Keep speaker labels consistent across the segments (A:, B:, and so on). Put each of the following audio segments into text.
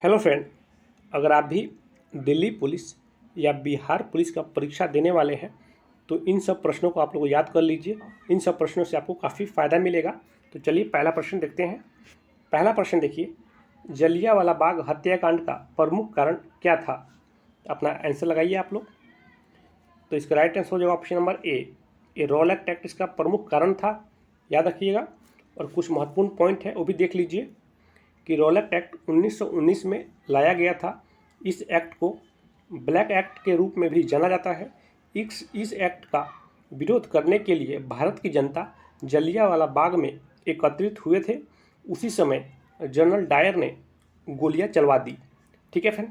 A: Hello friend, अगर आप भी दिल्ली पुलिस या बिहार पुलिस का परीक्षा देने वाले हैं तो इन सब प्रश्नों को आप लोग याद कर लीजिए। इन सब प्रश्नों से आपको काफ़ी फ़ायदा मिलेगा। तो चलिए पहला प्रश्न देखते हैं। पहला प्रश्न देखिए, जलियांवाला बाग हत्याकांड का प्रमुख कारण क्या था? अपना आंसर लगाइए आप लोग। तो इसका राइट आंसर हो जाएगा ऑप्शन नंबर ए, ये रॉलेट एक्ट इसका प्रमुख कारण था। याद रखिएगा। और कुछ महत्वपूर्ण पॉइंट है वो भी देख लीजिए कि रॉलेट एक्ट 1919 में लाया गया था। इस एक्ट को ब्लैक एक्ट के रूप में भी जाना जाता है। इस एक्ट का विरोध करने के लिए भारत की जनता जलियांवाला बाग में एकत्रित हुए थे। उसी समय जनरल डायर ने गोलियां चलवा दी। ठीक है फ्रेंड,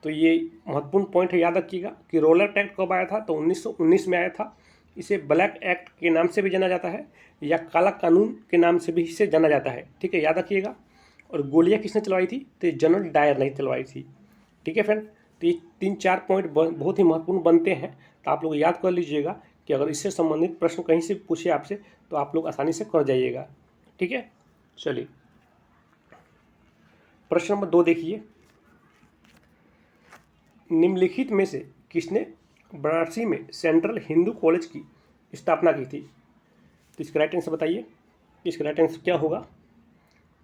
A: तो ये महत्वपूर्ण पॉइंट है, याद रखिएगा कि रॉलेट एक्ट कब आया था तो 1919 में आया था। इसे ब्लैक एक्ट के नाम से भी जाना जाता है या काला कानून के नाम से भी इसे जाना जाता है। ठीक है, याद रखिएगा। और गोलियां किसने चलवाई थी तो ये जनरल डायर ने चलवाई थी। ठीक है फ्रेंड, तो ये 3-4 पॉइंट बहुत ही महत्वपूर्ण बनते हैं। तो आप लोग याद कर लीजिएगा कि अगर इससे संबंधित प्रश्न कहीं से पूछे आपसे तो आप लोग आसानी से कर जाइएगा। ठीक है, चलिए प्रश्न नंबर 2 देखिए, निम्नलिखित में से किसने वाराणसी में सेंट्रल हिंदू कॉलेज की स्थापना की थी? तो इसका राइट आंसर बताइए, इसका राइट आंसर क्या होगा?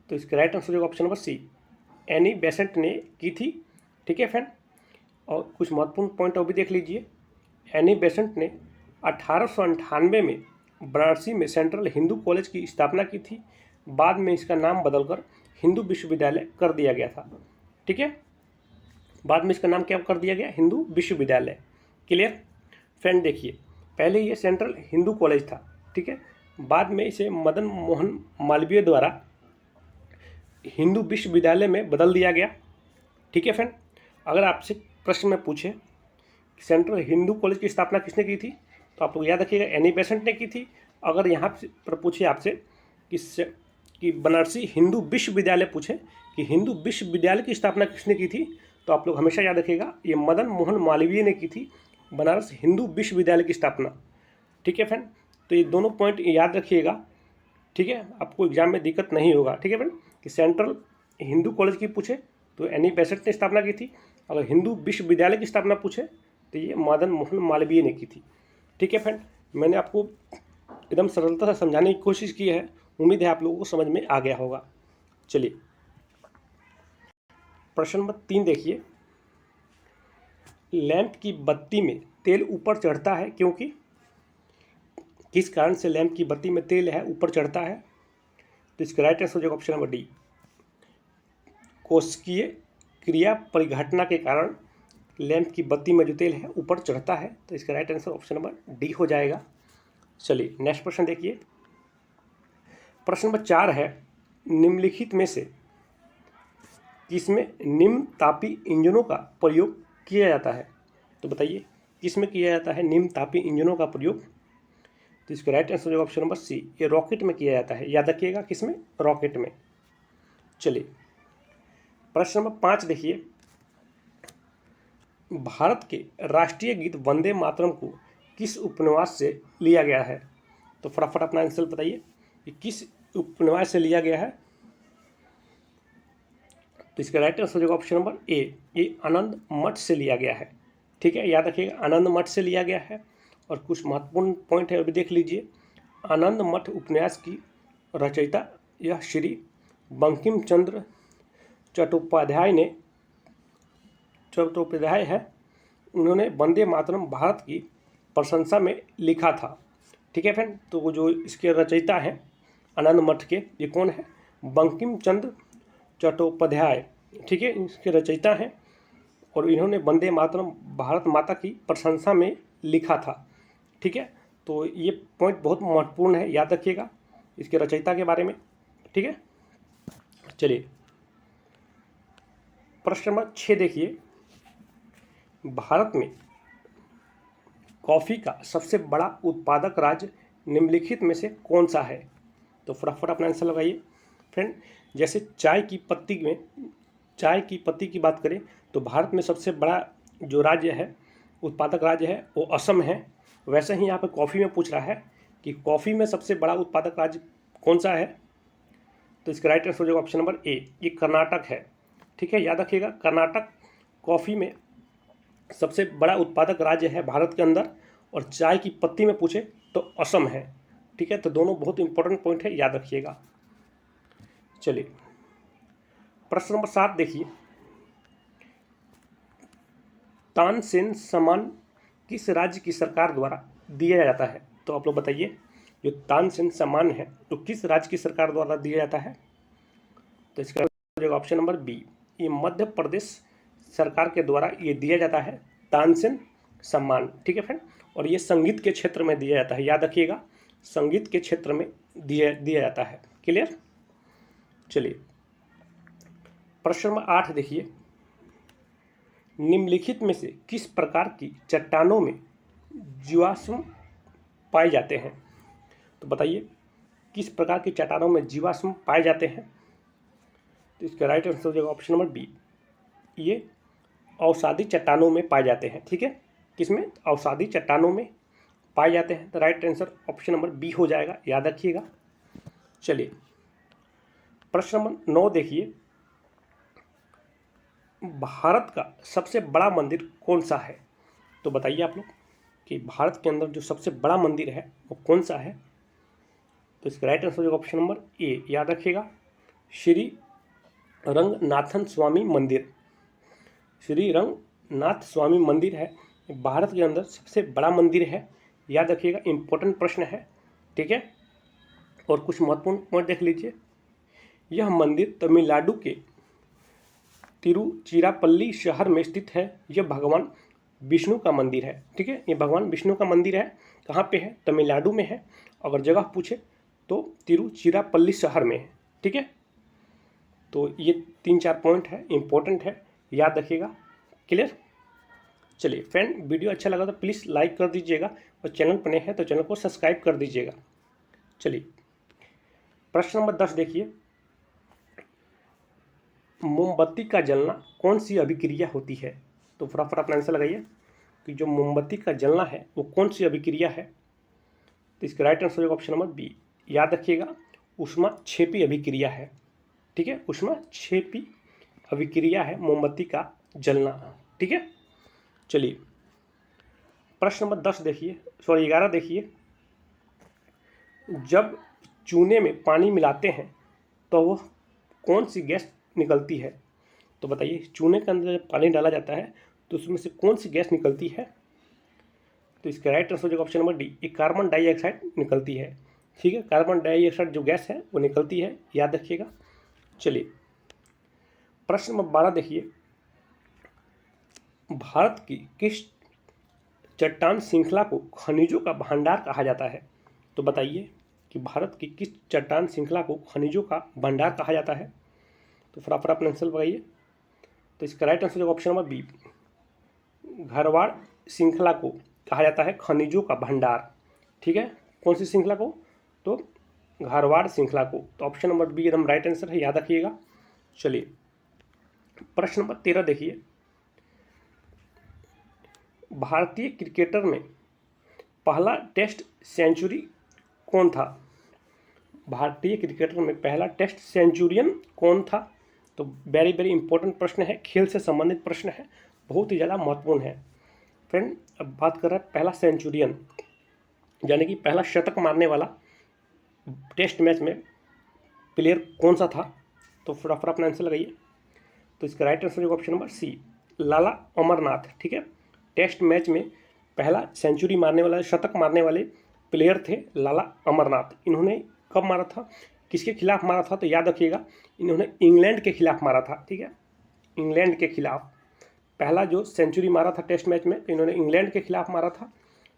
A: तो इसका राइट आंसर होगा option number C, Annie Besant ने की थी। ठीक है फ्रेंड, और कुछ महत्वपूर्ण पॉइंट और भी देख लीजिए। एनी बेसेंट ने 1898 में वाराणसी में सेंट्रल हिंदू कॉलेज की स्थापना की थी। बाद में इसका नाम बदलकर हिंदू विश्वविद्यालय कर दिया गया था। ठीक है, बाद में इसका नाम क्या कर दिया गया? हिंदू विश्वविद्यालय। क्लियर फ्रेंड, देखिए पहले ये सेंट्रल हिंदू कॉलेज था। ठीक है, बाद में इसे मदन मोहन मालवीय द्वारा हिंदू विश्वविद्यालय में बदल दिया गया। ठीक है फ्रेंड, अगर आपसे प्रश्न में पूछे सेंट्रल हिंदू कॉलेज की स्थापना किसने की थी तो आप लोग याद रखिएगा एनी बेसेंट ने की थी। अगर यहाँ पर पूछे आपसे कि बनारसी हिंदू विश्वविद्यालय पूछे कि हिंदू विश्वविद्यालय की स्थापना किसने की थी तो आप लोग हमेशा याद रखिएगा ये मदन मोहन मालवीय ने की थी, बनारस हिंदू विश्वविद्यालय की स्थापना। ठीक है फ्रेंड, तो ये दोनों पॉइंट याद रखिएगा। ठीक है, आपको एग्जाम में दिक्कत नहीं होगा। ठीक है फ्रेंड, कि सेंट्रल हिंदू कॉलेज की पूछे तो एनी बेसेंट ने स्थापना की थी, अगर हिंदू विश्वविद्यालय की स्थापना पूछे तो ये मदन मोहन मालवीय ने की थी। ठीक है फ्रेंड, मैंने आपको एकदम सरलता से समझाने की कोशिश की है, उम्मीद है आप लोगों को समझ में आ गया होगा। चलिए प्रश्न नंबर 3 देखिए, लैंप की बत्ती में तेल ऊपर चढ़ता है क्योंकि? किस कारण से लैंप की बत्ती में तेल है ऊपर चढ़ता है? तो इसका राइट आंसर हो जाएगा ऑप्शन नंबर डी, कोशिकीय क्रिया परिघटना के कारण लैंप की बत्ती में जो तेल है ऊपर चढ़ता है। तो इसका right answer option number D हो जाएगा। चलिए नेक्स्ट प्रश्न देखिए, प्रश्न नंबर 4 है, निम्नलिखित में से किसमें निम्न तापी इंजनों का प्रयोग किया जाता है? तो बताइए किसमें किया जाता है निम्न तापी इंजनों का प्रयोग? तो इसका राइट आंसर होगा ऑप्शन नंबर सी, ये रॉकेट में किया जाता है। याद रखिएगा किसमें? रॉकेट में। चलिए प्रश्न नंबर 5 देखिए, भारत के राष्ट्रीय गीत वंदे मातरम को किस उपन्यास से लिया गया है? तो फटाफट अपना आंसर बताइए कि किस उपन्यास से लिया गया है? तो इसका राइट आंसर होगा ऑप्शन नंबर ए, ये आनंद मठ से लिया गया है। ठीक है, याद रखिएगा आनंद मठ से लिया गया है। और कुछ महत्वपूर्ण पॉइंट है अभी देख लीजिए। आनंद मठ उपन्यास की रचयिता यह श्री बंकिम चंद्र चट्टोपाध्याय है। उन्होंने वंदे मातरम भारत की प्रशंसा में लिखा था। ठीक है फ्रेंड, तो वो जो इसके रचयिता हैं आनंद मठ के, ये कौन है? बंकिम चंद्र चट्टोपाध्याय। ठीक है, इसके रचयिता हैं और इन्होंने वंदे मातरम भारत माता की प्रशंसा में लिखा था। ठीक है, तो ये पॉइंट बहुत महत्वपूर्ण है, याद रखिएगा इसके रचयिता के बारे में। ठीक है, चलिए प्रश्न नंबर 6 देखिए, भारत में कॉफ़ी का सबसे बड़ा उत्पादक राज्य निम्नलिखित में से कौन सा है? तो फटाफट अपना आंसर लगाइए फ्रेंड। जैसे चाय की पत्ती की बात करें तो भारत में सबसे बड़ा जो राज्य है, उत्पादक राज्य है, वो असम है। वैसे ही यहाँ पर कॉफ़ी में पूछ रहा है कि कॉफ़ी में सबसे बड़ा उत्पादक राज्य कौन सा है? तो इसका राइट आंसर हो जाएगा ऑप्शन नंबर ए, ये कर्नाटक है। ठीक है, याद रखिएगा। कर्नाटक कॉफ़ी में सबसे बड़ा उत्पादक राज्य है भारत के अंदर, और चाय की पत्ती में पूछे तो असम है। ठीक है, तो दोनों बहुत इंपॉर्टेंट पॉइंट है, याद रखिएगा। चलिए प्रश्न नंबर 7 देखिए, तानसेन सम्मान किस राज्य की सरकार द्वारा दिया जाता है? तो आप लोग बताइए, जो तानसेन सम्मान है तो किस राज्य की सरकार द्वारा दिया जाता है? तो इसका हो जाएगा ऑप्शन नंबर बी, ये मध्य प्रदेश सरकार के द्वारा ये दिया जाता है तानसेन सम्मान। ठीक है फ्रेंड, और ये संगीत के क्षेत्र में दिया जाता है, याद रखिएगा, संगीत के क्षेत्र में दिया जाता है। क्लियर? चलिए प्रश्न नंबर 8 देखिए, निम्नलिखित में से किस प्रकार की चट्टानों में जीवाश्म पाए जाते हैं? तो बताइए किस प्रकार की चट्टानों में जीवाश्म पाए जाते हैं? तो इसका राइट आंसर हो जाएगा ऑप्शन नंबर बी, ये अवसादी चट्टानों में पाए जाते हैं। ठीक है, किसमें? अवसादी चट्टानों में पाए जाते हैं। तो right answer option number B हो जाएगा, याद रखिएगा। चलिए प्रश्न नंबर 9 देखिए, भारत का सबसे बड़ा मंदिर कौन सा है? तो बताइए आप लोग कि भारत के अंदर जो सबसे बड़ा मंदिर है वो कौन सा है? तो इसका राइट आंसर हो जाएगा ऑप्शन नंबर ए, याद रखिएगा, श्री रंगनाथन स्वामी मंदिर। श्री रंगनाथ स्वामी मंदिर है, भारत के अंदर सबसे बड़ा मंदिर है, याद रखिएगा। इंपॉर्टेंट प्रश्न है, ठीक है। और कुछ महत्वपूर्ण पॉइंट देख लीजिए, यह मंदिर तमिलनाडु के तिरुचिरापल्ली शहर में स्थित है। यह भगवान विष्णु का मंदिर है, ठीक है, ये भगवान विष्णु का मंदिर है। कहाँ पे है? तमिलनाडु में है। अगर जगह पूछे तो तिरुचिरापल्ली शहर में है, ठीक है। तो ये 3-4 पॉइंट है, इंपॉर्टेंट है, याद रखिएगा। क्लियर? चलिए फ्रेंड, वीडियो अच्छा लगा तो प्लीज़ लाइक कर दीजिएगा, और चैनल पर नए हैं तो चैनल को सब्सक्राइब कर दीजिएगा। चलिए प्रश्न नंबर 10 देखिए, मोमबत्ती का जलना कौन सी अभिक्रिया होती है? तो फटाफट अपना आंसर लगाइए कि जो मोमबत्ती का जलना है वो कौन सी अभिक्रिया है? तो इसका राइट आंसर होगा ऑप्शन नंबर बी, याद रखिएगा, ऊष्माक्षेपी अभिक्रिया है, ठीक है। ऊष्माक्षेपी अभिक्रिया है मोमबत्ती का जलना, ठीक है। चलिए प्रश्न नंबर 10 देखिए, 11 देखिए, जब चूने में पानी मिलाते हैं तो वह कौन सी गैस निकलती है? तो बताइए, चूने के अंदर जब पानी डाला जाता है तो उसमें से कौन सी गैस निकलती है? तो इसका राइट आंसर हो जाएगा ऑप्शन नंबर डी, ये कार्बन डाइऑक्साइड निकलती है, ठीक है। कार्बन डाइऑक्साइड जो गैस है वो निकलती है, याद रखिएगा। चलिए प्रश्न नंबर 12 देखिए, भारत की किस चट्टान श्रृंखला को खनिजों का भंडार कहा जाता है? तो बताइए कि भारत की किस चट्टान श्रृंखला को खनिजों का भंडार कहा जाता है? तो फटाफट अपना आंसर लगाइए। तो इसका राइट आंसर होगा ऑप्शन नंबर बी, घरवाड़ श्रृंखला को कहा जाता है खनिजों का भंडार, ठीक है। कौन सी श्रृंखला को? तो घरवाड़ श्रृंखला को। तो ऑप्शन नंबर बी एकदम राइट आंसर है, याद रखिएगा। चलिए प्रश्न नंबर 13 देखिए, भारतीय क्रिकेटर में पहला टेस्ट सेंचुरी कौन था? भारतीय क्रिकेटर में पहला टेस्ट सेंचुरियन कौन था? तो वेरी वेरी इंपॉर्टेंट प्रश्न है, खेल से संबंधित प्रश्न है, बहुत ही ज़्यादा महत्वपूर्ण है फ्रेंड। अब बात कर रहे हैं पहला सेंचुरियन, यानी कि पहला शतक मारने वाला टेस्ट मैच में प्लेयर कौन सा था? तो फटाफट अपना आंसर लगाइए। तो इसका राइट आंसर होगा ऑप्शन नंबर सी, लाला अमरनाथ, ठीक है। टेस्ट मैच में पहला सेंचुरी मारने वाला, शतक मारने वाले प्लेयर थे लाला अमरनाथ। इन्होंने कब मारा था, किसके खिलाफ मारा था? तो याद रखिएगा, इन्होंने इंग्लैंड के खिलाफ मारा था, ठीक है। इंग्लैंड के खिलाफ पहला जो सेंचुरी मारा था टेस्ट मैच में, तो इन्होंने इंग्लैंड के खिलाफ मारा था,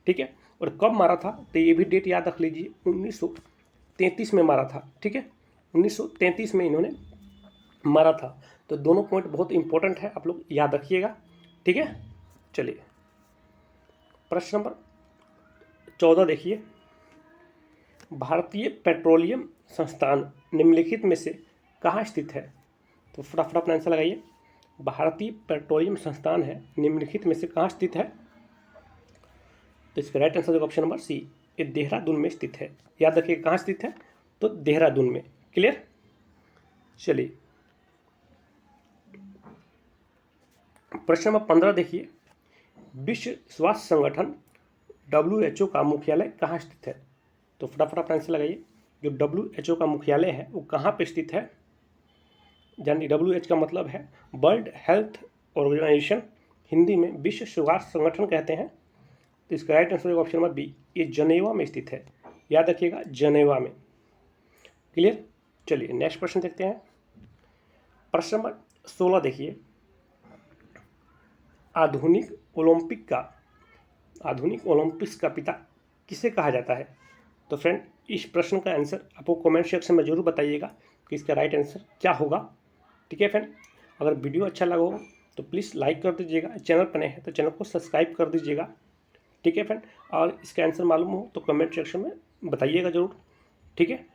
A: ठीक है। और कब मारा था? तो ये भी डेट याद रख लीजिए, 1933 में मारा था, ठीक है। 1933 में इन्होंने मारा था। तो दोनों पॉइंट बहुत इंपॉर्टेंट है, आप लोग याद रखिएगा, ठीक है। चलिए प्रश्न नंबर 14 देखिए, भारतीय पेट्रोलियम संस्थान निम्नलिखित में से कहाँ स्थित है? तो फटाफट अपना आंसर लगाइए। भारतीय पेट्रोलियम संस्थान है, निम्नलिखित में से कहाँ स्थित है? तो इसका राइट आंसर होगा ऑप्शन नंबर सी, ये देहरादून में स्थित है, याद रखिए कहाँ स्थित है? तो देहरादून में। क्लियर? चलिए प्रश्न नंबर 15 देखिए, विश्व स्वास्थ्य संगठन WHO का मुख्यालय कहाँ स्थित है? तो फटाफट अपना आंसर लगाइए। जो WHO का मुख्यालय है वो कहाँ पे स्थित है? यानी WHO का मतलब है वर्ल्ड हेल्थ ऑर्गेनाइजेशन, हिंदी में विश्व स्वास्थ्य संगठन कहते हैं। तो इसका राइट आंसर होगा ऑप्शन नंबर बी, ये जनेवा में स्थित है। याद रखिएगा, जनेवा में। क्लियर? चलिए नेक्स्ट प्रश्न देखते हैं। प्रश्न नंबर 16 देखिए, आधुनिक ओलंपिक्स का पिता किसे कहा जाता है? तो फ्रेंड, इस प्रश्न का आंसर आपको कमेंट सेक्शन में जरूर बताइएगा कि इसका राइट आंसर क्या होगा। ठीक है फ्रेंड, अगर वीडियो अच्छा लगा हो तो प्लीज़ लाइक कर दीजिएगा, चैनल पर नए हैं तो चैनल को सब्सक्राइब कर दीजिएगा। ठीक है फ्रेंड, और इसका आंसर मालूम हो तो कमेंट सेक्शन में बताइएगा ज़रूर। ठीक है।